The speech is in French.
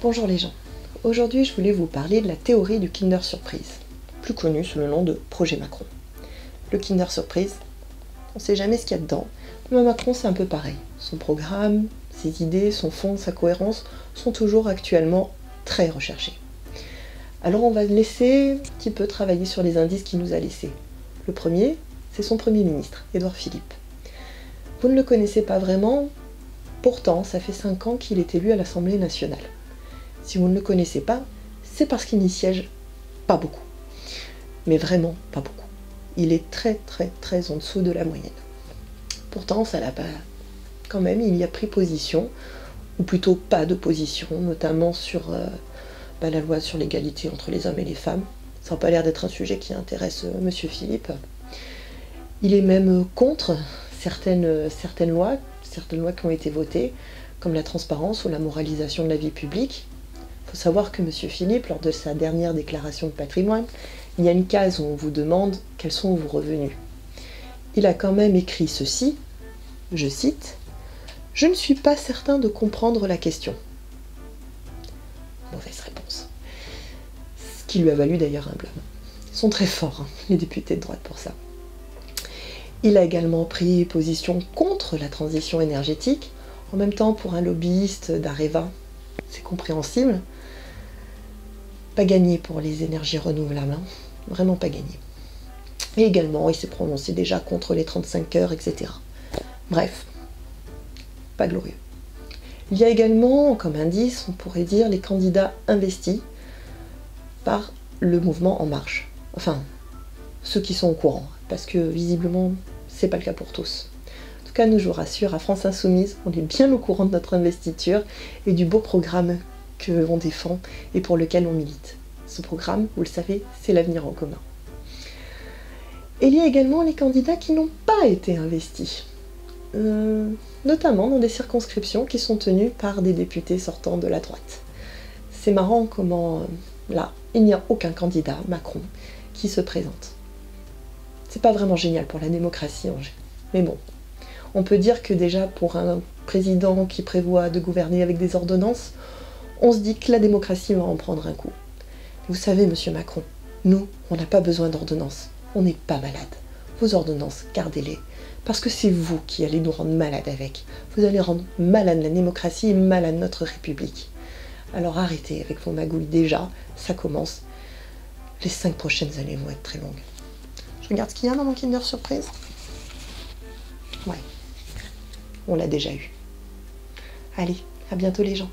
Bonjour les gens, aujourd'hui je voulais vous parler de la théorie du Kinder Surprise, plus connue sous le nom de projet Macron. Le Kinder Surprise, on ne sait jamais ce qu'il y a dedans, mais Macron c'est un peu pareil. Son programme, ses idées, son fond, sa cohérence sont toujours actuellement très recherchés. Alors on va laisser un petit peu travailler sur les indices qu'il nous a laissés. Le premier, c'est son Premier ministre, Édouard Philippe. Vous ne le connaissez pas vraiment, pourtant ça fait 5 ans qu'il est élu à l'Assemblée nationale. Si vous ne le connaissez pas, c'est parce qu'il n'y siège pas beaucoup. Mais vraiment pas beaucoup. Il est très en dessous de la moyenne. Pourtant, ça l'a pas. Quand même, il y a pris position, ou plutôt pas de position, notamment sur la loi sur l'égalité entre les hommes et les femmes. Ça n'a pas l'air d'être un sujet qui intéresse Monsieur Philippe. Il est même contre certaines lois qui ont été votées, comme la transparence ou la moralisation de la vie publique. Il faut savoir que M. Philippe, lors de sa dernière déclaration de patrimoine, il y a une case où on vous demande quels sont vos revenus. Il a quand même écrit ceci, je cite, « Je ne suis pas certain de comprendre la question. » Mauvaise réponse. Ce qui lui a valu d'ailleurs un blâme. Ils sont très forts, les députés de droite, pour ça. Il a également pris position contre la transition énergétique, en même temps pour un lobbyiste d'Areva, c'est compréhensible. Pas gagné pour les énergies renouvelables, hein. Vraiment pas gagné. Et également, il s'est prononcé déjà contre les 35 heures, etc. Bref, pas glorieux. Il y a également, comme indice, on pourrait dire, les candidats investis par le mouvement En Marche. Enfin, ceux qui sont au courant, parce que visiblement, c'est pas le cas pour tous. En tout cas, nous, je vous rassure, à France Insoumise, on est bien au courant de notre investiture et du beau programme que l'on défend et pour lequel on milite. Ce programme, vous le savez, c'est l'avenir en commun. Et il y a également les candidats qui n'ont pas été investis, notamment dans des circonscriptions qui sont tenues par des députés sortant de la droite. C'est marrant comment, là, il n'y a aucun candidat, Macron, qui se présente. C'est pas vraiment génial pour la démocratie, Angers. Mais bon, on peut dire que déjà pour un président qui prévoit de gouverner avec des ordonnances, on se dit que la démocratie va en prendre un coup. Vous savez, monsieur Macron, nous, on n'a pas besoin d'ordonnances. On n'est pas malade. Vos ordonnances, gardez-les. Parce que c'est vous qui allez nous rendre malades avec. Vous allez rendre malade la démocratie et malade notre République. Alors arrêtez avec vos magouilles déjà, ça commence. Les 5 prochaines années vont être très longues. Je regarde ce qu'il y a dans mon Kinder Surprise. Ouais, on l'a déjà eu. Allez, à bientôt les gens.